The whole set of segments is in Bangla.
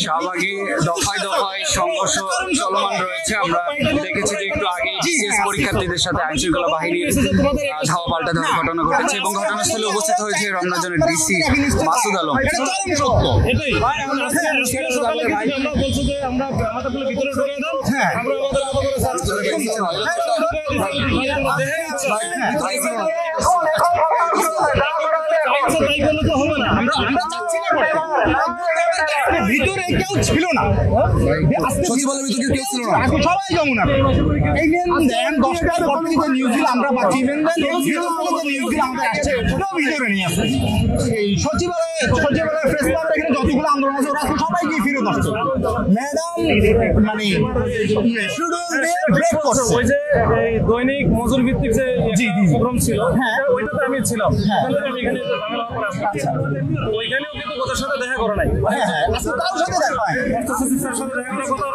শাহবাগে দফায় দফায় সংঘর্ষ চলমান রয়েছে। আমরা দেখেছি যে একটু আগে বিসিএস পরীক্ষার্থীদের সাথে আইন শৃঙ্খলা বাহিনীর ধাওয়া পাল্টা ধাওয়ার ঘটনা ঘটেছে এবং ঘটনাস্থলে উপস্থিত হয়েছে রমনাজনের ডিসি মাসুদ আলম। ভিতরে কেউ ছিল না, সচিবালয়ের ভিতরে কেউ ছিল না, সবাই যমুনা। এই দেন 10টার পর থেকে নিউজিল্যান্ড আমরা পাচ্ছি, নিউজিল্যান্ড আমাদের আসছে ভিতরে নিয়ে আসছে। এই সচিবালয়ের প্রেস ক্লাবের এখানে যতগুলো আন্দোলন আছে ওরা সবাই গিয়ে ফিরে আসছে। ম্যাডাম মানে ব্রেক করছে। ওই যে দৈনিক মজুর ভিত্তিক যে প্রোগ্রাম ছিল, হ্যাঁ ওইটাতে আমি ছিলাম। আমি এখানে ওইখানেও কিন্তু ওদের সাথে দেখা করে নাই।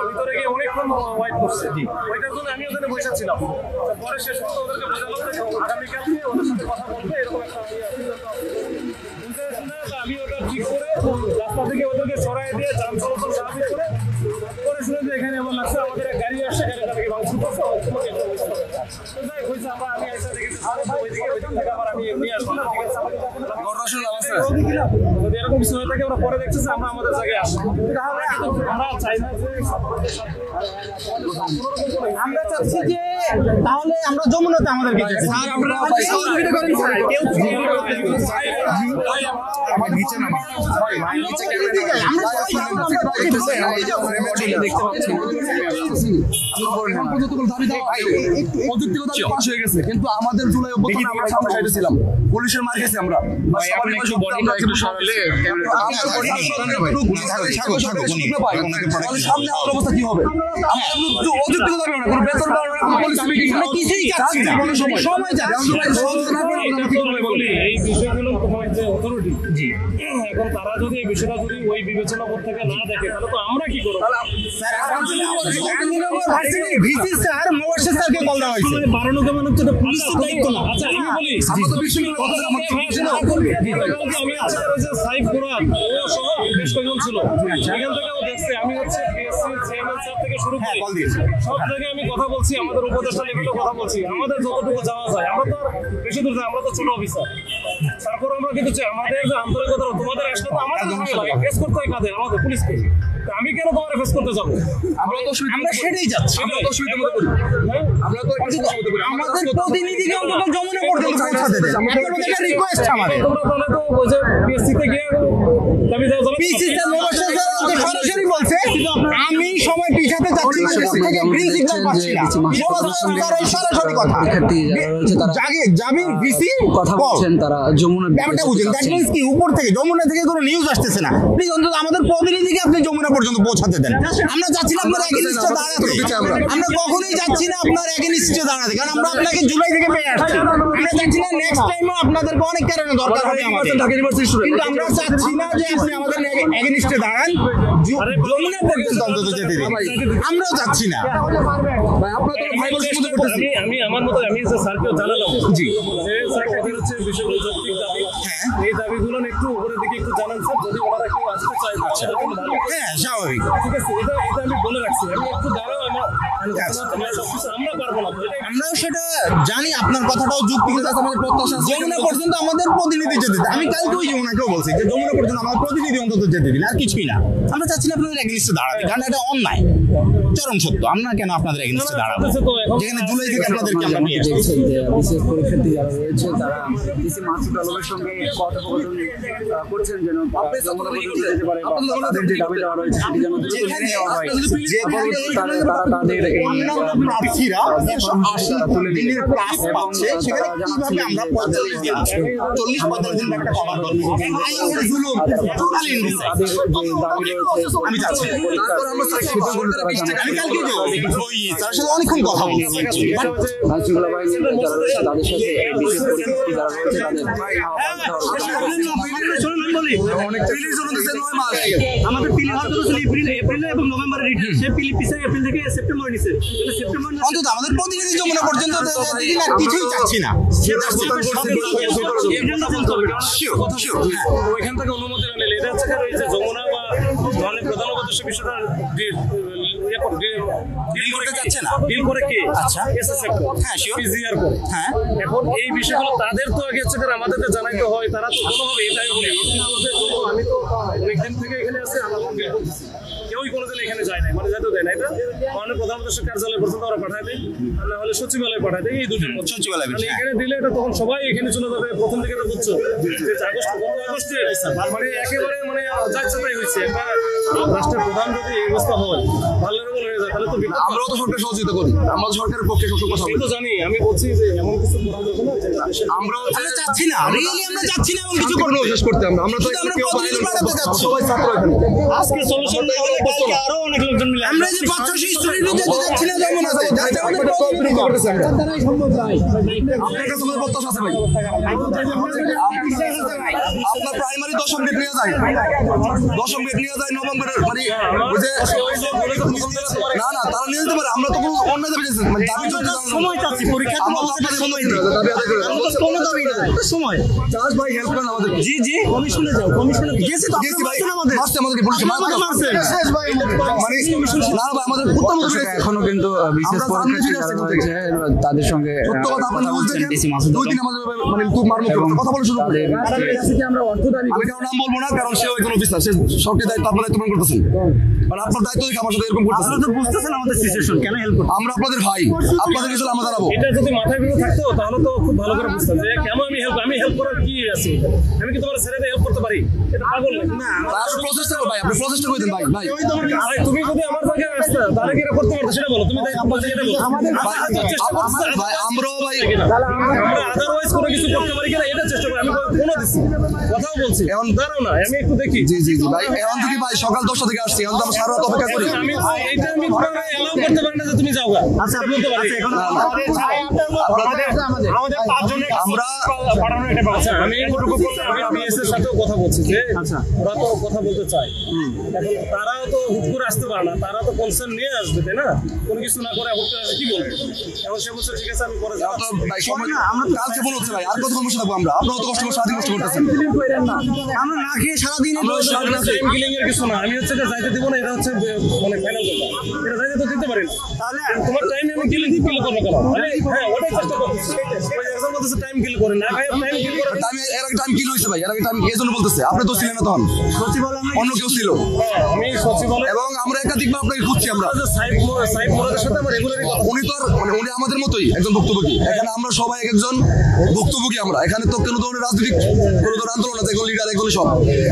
ভিতরে গিয়ে অনেকক্ষণ ওয়েট করছে, ওইটার জন্য আমি ওখানে বসে ছিলাম। পরে শেষ পর্যন্ত ওদেরকে বোঝালাম যে আগামীকাল থেকে ওদের সাথে কথা বলতে, এরকম একটা আমি ওটা ঠিক করে রাস্তা থেকে ওদেরকে সরাই দিয়ে যান চলাচল স্বাভাবিক করে পরে শুনে যে এখানে এমন লাগছে আমাদের এক গাড়ি আসছে, গাড়িটা থেকে ভাঙচুর করছে। আমি এসে দেখেছি ওইদিকে থেকে আবার আমি এমনি আসবো না, ঠিক আছে যদি এরকম কিছু হয়ে থাকে ওরা পরে দেখতেছে আমরা আমাদের জায়গায় আসবো। আমরা চাই না যে আমরা চাচ্ছি যে তাহলে আমরা যমুনাতে আমাদের কিন্তু আমাদের জুলাই ছিলাম পুলিশের মার গেছি আমরা। সামনে অবস্থা কি হবে? এখন তারা যদি এই বিষয়টা যদি ওই বিবেচনা থেকে না দেখে তাহলে তো আমরা কি করবো? সব জায়গায় আমি কথা বলছি, আমাদের উপদেষ্টা লেভেলে কথা বলছি, আমাদের যতটুকু যাওয়া যায়। আমরা তো বেশি দূর যাই, আমরা তো ছোট অফিসার। তারপর আমরা কিন্তু আমাদের যে আন্তরিকতা তোমাদের আসলে তো আমাদের ফেস করতে হয় কাদের, আমাদের পুলিশকে। আমি কেন তোমার ফেস করতে যাবো? আমরা সেটাই যাচ্ছি। আমাদের প্রতিনিধিকে অন্তত যমুনা পর্যন্ত পৌঁছাতে দেন। একটা রিকোয়েস্ট আমাদের। তোমরা তাহলে তো ওই যে পিএসসিতে গিয়ে দাবি দেওয়া যাবে। পিএসসিতে সরাসরি বলছে আমি সময় পিছাতে যাচ্ছি না, উপর থেকে গ্রিন সিগন্যাল পাচ্ছি না। সরাসরি কথা যাবি ভিসি কথা বলছেন তারা যমুনা ব্যাপারটা বুঝেন। দ্যাট মিন্স কি উপর থেকে যমুনা থেকে কোনো নিউজ আসতেছে না। প্লিজ অন্তত আমাদের প্রতিনিধিকে আপনি যমুনা পর্যন্ত পৌঁছাতে দেন। আমরা যাচ্ছি না আপনার এগেইনস্টে দাঁড়াতে, আমরা কখনোই যাচ্ছি না আপনার এগেইনস্টে দাঁড়াতে, কারণ আমরা আপনাকে জুলাই থেকে পেয়ে আসছি। আমরা যাচ্ছি না নেক্সট টাইমও আপনাদেরকে অনেক কারণে দরকার হবে আমাদের, কিন্তু আমরা চাচ্ছি না যে আপনি আমাদের এগেইনস্টে দাঁড়ান, যমুনা পর্যন্ত অন্তত যেতে দিন। আমরাও যাচ্ছি না। আমি আমার মতো আমি যে স্যারকেও জানালাম জি যে স্যারকে হচ্ছে বিষয়গুলো যৌক্তিক দাবি, এই দাবিগুলো একটু উপরের দিকে একটু জানান স্যার, যদি ওনারা একটু আসতে চায়। হ্যাঁ স্বাভাবিক, ঠিক আছে, এটা আমি বলে রাখছি। আমি একটু দাঁড়াও, আমরা পারবো না। আমরাও সেটা জানি, আপনার কথাটাও যুক্তি, আমাদের প্রত্যাশা যমুনা পর্যন্ত আমাদের প্রতিনিধি যেতে দিন। আমি কালকেও যমুনাকেও বলছি যে যমুনা পর্যন্ত আমাদের প্রতিনিধি অন্তত যেতে দিন, আর কিছুই না। আমরা চাচ্ছি না আপনাদের এগেইনস্টে দাঁড়াতে, কারণ এটা অন্যায়, চরম সত্য। আমরা কেন আপনাদের এগেইনস্টে দাঁড়াবো যেখানে জুলাই থেকে আপনাদেরকে আমরা নিয়ে এসেছি? বিশেষ পরীক্ষার্থী যারা রয়েছে তারা ডিসি মাসুদ আলমের সঙ্গে কথোপকথন করছেন যেন যমুনা পর্যন্ত যেতে পারে, তাদের যে দাবি দেওয়া রয়েছে সেটি যেন দ্রুত মেনে নেওয়া হয়। তারা তাদের প্রার্থীরা 180 দিনের প্লাস পাচ্ছে, সেখানে কিভাবে আমরা 40-45 দিন একটা কভার করব? আমি যাচ্ছি, আমি কালকে তার সাথে অনেকক্ষণ কথা বলছি। আইনশৃঙ্খলা বাহিনীর যারা রয়েছে তাদের সাথে বিশেষ পরীক্ষার্থী যারা রয়েছে তাদের বলি পিলির জন্য দিচ্ছে 9 মাস আমাদের পিলি হওয়ার কথা ছিল এপ্রিল এবং নভেম্বরে রিটার্ন সে পিলি পিছে এপ্রিল থেকে সেপ্টেম্বরে নিছে সেপ্টেম্বর অন্তত আমাদের প্রতিনিধি যমুনা পর্যন্ত দিদিন আর কিছুই চাচ্ছি না ওইখান থেকে অনুমতি না নিলে এটা হচ্ছে এই যে যমুনা বা মানে প্রধান উদ্দেশ্য বিষয়টা ডিল করতে যাচ্ছে না ডিল করে কে আচ্ছা এসএসএফ হ্যাঁ শিওর পিজিআর করে হ্যাঁ এখন এই বিষয়গুলো তাদের তো আগে হচ্ছে আমাদের জানাইতে হয় তারা তো কোনোভাবে এটাই বলে আমি তো অনেকদিন থেকে এখানে আছি আমার ডিল করতেছি কেউই কোনোদিন এখানে যায় না মানে যাইতেও দেয় না এটা মাননীয় প্রধানমন্ত্রীর কার্যালয় পর্যন্ত ওরা পাঠায় দেয় না হলে সচিবালয়ে পাঠায় দেয় এই দুটোর মধ্যে সচিবালয় এখানে দিলে এটা তখন সবাই এখানে চলে যাবে প্রথম দিকে তো বুঝছো যে আগস্টে মানে একেবারে মানে যাচ্ছে তাই হয়েছে একটা রাষ্ট্রের প্রধান যদি এই অবস্থা হয় ভালো রকম হয়ে যায় তাহলে তো আমরাও তো সরকার সহযোগিতা করি আমরা সরকারের পক্ষে সবসময় কথা বলি তো জানি আমি বলছি যে এমন কিছু করা যাবে না যে আমরা চাচ্ছি না রিয়েলি আমরা চাচ্ছি না এবং কিছু করব শেষ করতে আমরা তো কেউ বাইরে বাড়াতে যাচ্ছি সবাই ছাত্র এখানে আজকে সলিউশন না হলে কালকে আরো অনেক লোকজন মিলে আমরা যে 500 স্টুডেন্ট যেতে যাচ্ছি না যমুনা আছে যাচ্ছে আমাদের প্রবলেম করতেছে আমরা তারাই সম্ভব ভাই আপনার কাছে আমাদের প্রত্যাশা আছে ভাই আপনার প্রাইমারি দশম গ্রেড নিয়ে যায় নভেম্বরের মানে ওই যে না না তারা নিয়ে যেতে পারে আমরা তো কোনো অন্য দাবি চাইছি মানে দাবি যদি সময় চাচ্ছি পরীক্ষা তো আমাদের সময় নেই দাবি আদায় করে আমরা তো কোনো দাবি না সময় চাষ ভাই হেল্প করেন আমাদের জি জি কমিশনে যাও কমিশনে গেছি তো গেছি ভাই আমাদের আমাদেরকে পুলিশ মারছে শেষ ভাই মানে না ভাই আমাদের উত্তম এখনো কিন্তু বিশেষ পরীক্ষার্থী যারা রয়েছে তাদের সঙ্গে সত্য কথা আপনি কথা বলছেন ডিসি মাসুদ দুই দিন আমাদের মানে খুব মারমুখ কথা বলা শুরু করে আমরা অর্থ দাবি আমি কারো নাম বলবো না কারণ সে একজন অফিসার সে সরকারি দায়িত্ব আপনার দায়িত্ব পালন করতেছেন মানে আপনার দায়িত্ব দেখে আমার সাথে এরকম করতেছেন আপনারা তো বুঝতেছেন আমাদের সিচুয়েশন কেন হেল্প করতে আমরা আপনাদের ভাই আপনাদের কিছু আমরা জানাবো এটা যদি মাথায় ভিতরে থাকতো তাহলে তো খুব ভালো করে বুঝতাম যে কেন আমি হেল্প করার কি আছে আমি কি তোমার ছেড়ে দিয়ে হেল্প করতে পারি এটা পাগল না আপনি প্রসেসটা ভাই আপনি প্রসেসটা করে দেন ভাই ভাই ভাই তুমি যদি আমার জায়গায় আসতে তাহলে কি এটা করতে পারতো সেটা বলো তুমি আপনার জায়গাটা বলো আমাদের চেষ্টা করছি ভাই আমরাও ভাই আমরা আদারওয়াইজ কোনো কিছু করতে পারি কিনা এটা চেষ্টা করি আমি কোনো দিচ্ছি কথাও বলছি এখন দাঁড়াও না আমি একটু দেখি জি জি জি ভাই এখন থেকে ভাই সকাল 10টা থেকে আসছি এখন তো আমরা সারা রাত অপেক্ষা করি আমি এইটা আমি তোমার এলাও করতে পারি না যে তুমি যাও গা আচ্ছা আপনি বলতে পারেন এখন আমাদের পাঁচজনের আমরা পাঠানো এটা ব্যবস্থা আমি এটুকু বললাম আমি বিএস এর সাথেও কথা বলছি যে আচ্ছা ওরা তো কথা বলতে চায় এখন তারাও তো হুট করে আসতে পারে না তারা তো কনসার্ন নিয়ে আসবে তাই না কোনো কিছু না করে হুট করে আসে কি বলবে এখন সে বলছে ঠিক আছে আমি পরে যাবো ভাই সময় না আমরা কালকে বলে হচ্ছে ভাই আর কত সমস্যা থাকবো আমরা আপনারা তো কষ্ট করে সারাদিন কষ্ট করতেছেন আমরা না খেয়ে সারাদিন টাইম কিলিং এর কিছু না আমি হচ্ছে এটা যাইতে দিব না এটা হচ্ছে মানে ফাইনাল কথা এটা যাইতে তো দিতে পারি না তাহলে তোমার টাইম আমি কিলিং করবো কেন হ্যাঁ ওটাই চেষ্টা করতেছি ওই একজন বলতেছে টাইম কিল করে না ভাই টাইম কিল করে আমি এর আগে টাইম কিল হইছে ভাই এর আগে টাইম এই জন্য বলতেছে আপনি তো ছিলেন না তখন অন্য কেউ ছিল আমি সচিবালয় এবং আমরা একাধিকবার আপনাকে খুঁজছি আমরা সাইব মোরাদের সাথে আমার রেগুলারই কথা উনি তো মানে উনি আমাদের মতোই একজন ভুক্তভোগী এখানে আমরা সবাই একজন ভুক্তভোগী আমরা এখানে তো কোনো ধরনের রাজনৈতিক কোনো ধরনের আন্দোলন আছে একজন লিডার একজন সব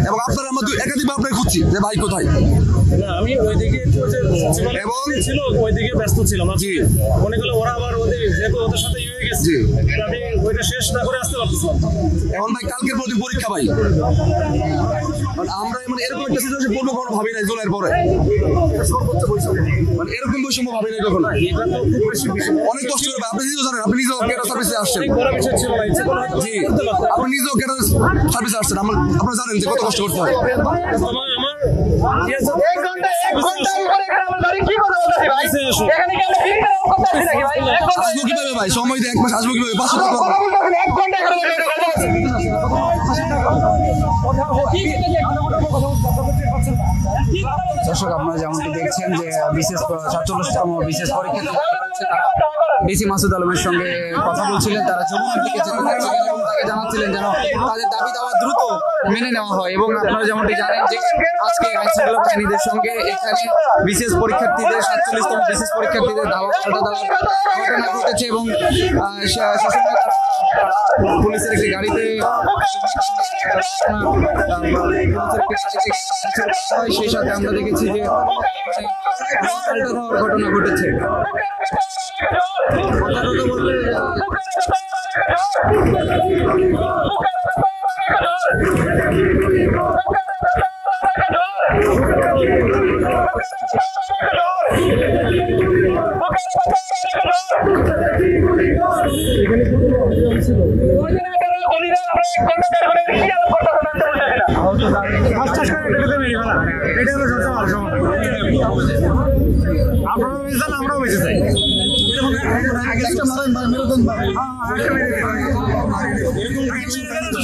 এবং আপনারা আমরা একাধিকবার আপনাকে খুঁজছি যে ভাই কোথায় না আমি ওইদিকে একটু যে সচিবালয় এবং ছিল ওইদিকে ব্যস্ত ছিলাম জি মনে করলে ওরা আবার ওদের যেহেতু ওদের সাথে হয়ে গেছে আমি ওইটা শেষ না করে আসতে পারতেছিলাম এখন ভাই কালকের প্রতি পরীক্ষা ভাই আমরা মানে এরকম একটা সিচুয়েশন পড়বো কখনো ভাবি নাই জোনের পরে মানে এরকম বৈষম্য ভাবি নাই কখনো এটা তো খুব বেশি বিষয় অনেক কষ্ট করে ভাই। আপনি নিজেও জানেন আপনি নিজেও ক্যাডার সার্ভিসে আসছেন অনেক বড় বিষয় ছিল না ইচ্ছে করে জি আপনি নিজেও ক্যাডার সার্ভিসে আসছেন আপনারা জানেন যে কত কষ্ট করতে হয় এক ঘন্টা উপরে এখানে আমরা দাঁড়িয়ে কি কথা বলতেছি ভাই এখানে কি আমরা ফিরে কথা বলতেছি নাকি ভাই এক ঘন্টা আসবো কিভাবে ভাই সময় দিয়ে 1 মাস আসবো কিভাবে 500 টাকা কথা বলতেছি এক ঘন্টা এখানে কথা বলতেছি দর্শক আপনারা যেমনটি দেখছেন যে বিশেষ 47তম বিশেষ পরীক্ষার্থী তারা ডিসি মাসুদ আলমের সঙ্গে কথা বলছিলেন তারা যমুনার দিকে যেতে চাচ্ছিলেন এবং তাকে জানাচ্ছিলেন যেন তাদের দাবি দাওয়া দ্রুত মেনে নেওয়া হয় এবং আপনারা যেমনটি জানেন যে আজকে আইনশৃঙ্খলা বাহিনীদের সঙ্গে এখানে বিশেষ পরীক্ষার্থীদের 47তম বিশেষ পরীক্ষার্থীদের ধাওয়া পাল্টা দেওয়ার ঘটনা ঘটেছে এবং সে সময় তারা পুলিশের একটি গাড়িতে সেই সাথে আমরা দেখেছি যে পাল্টা দেওয়ার ঘটনা ঘটেছে আহত বেঁচে চান আমরাও বেঁচে চাই।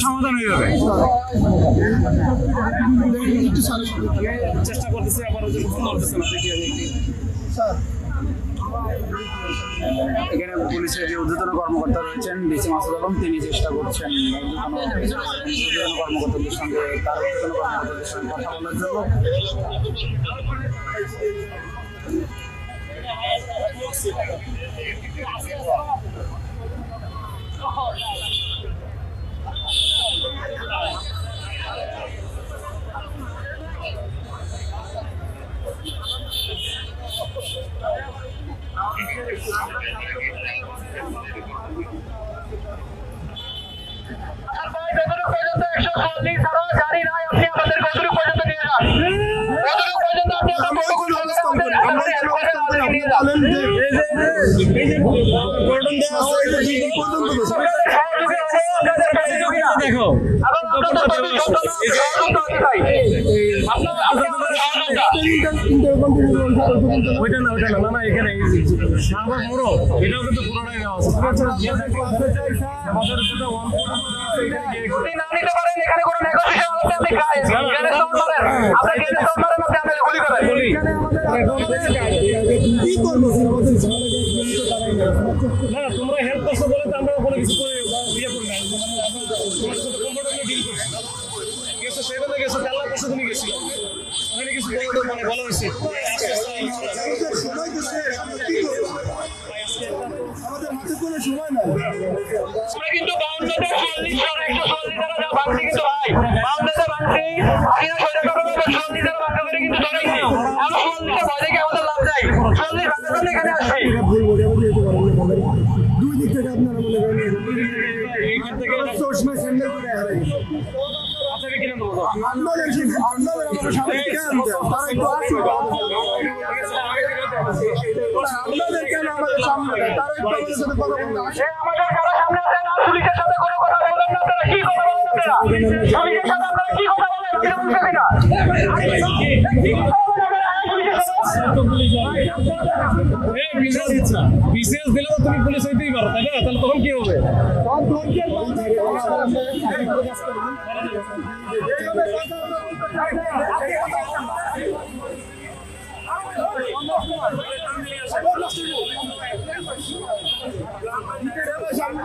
সমাধান হয়ে যাবে। চেষ্টা করতেছে আবার করতেছে না দেখি এখানে পুলিশের যে ঊর্ধ্বতন কর্মকর্তা রয়েছেন ডিসি মাসুদ আলম, তিনি চেষ্টা করছেন ঊর্ধ্বতন কর্মকর্তাদের সঙ্গে তার ঊর্ধ্বতন কর্মকর্তাদের সঙ্গে কথা বলার জন্য। দেখো ওইটা না না না এখানে শাহবাগ মোড় এটাও কিন্তু পুরোটাই নেওয়া আছে। এখানে কোনো নেগোসিয়েশন হচ্ছে আপনি না তোমরা হেল্প করছো বলে তো আমরা কোনো কিছু করে ইয়ে করি না, ডিল করছি। গেছো সেখানে গেছো আল্লাহ করছো তুমি গেছিল ওখানে কিছু মানে বলা হয়েছে কিন্তু বাউন্ডারিতে 40 জন 140 জন যা ভাঙছে কিন্তু ভাই বাউন্ডারিতে ভাঙছে আগে সোজা করবে 40 জন ভাঙা করে কিন্তু ধরেছে আর 40 ভয় দেখে আমাদের লাভ নাই 40 ভাঙার জন্য এখানে আসছে দুই দিক থেকে আপনারা মনে করেন এইখান থেকে চশমা স্যান্ডেল করে হারাই আচ্ছা কিনে দেবো আপনাদের আমাকে সামনে থেকে আনতে তারা একটু আসুক আপনাদের কেন আমাদের সামনে তারা একটু আমাদের সাথে কথা বলতে আসে আমাদের কারো সামনে আছে না পুলিশের সাথে কোনো কথা বলেন না আপনারা কি কথা বলেন আপনারা পুলিশের সাথে আপনারা কি কথা বলেন আমি বলছি না বিশেষ দিলে তো তুমি পুলিশ হইতেই পারো তাই না? তাহলে তখন কি হবে? সামনে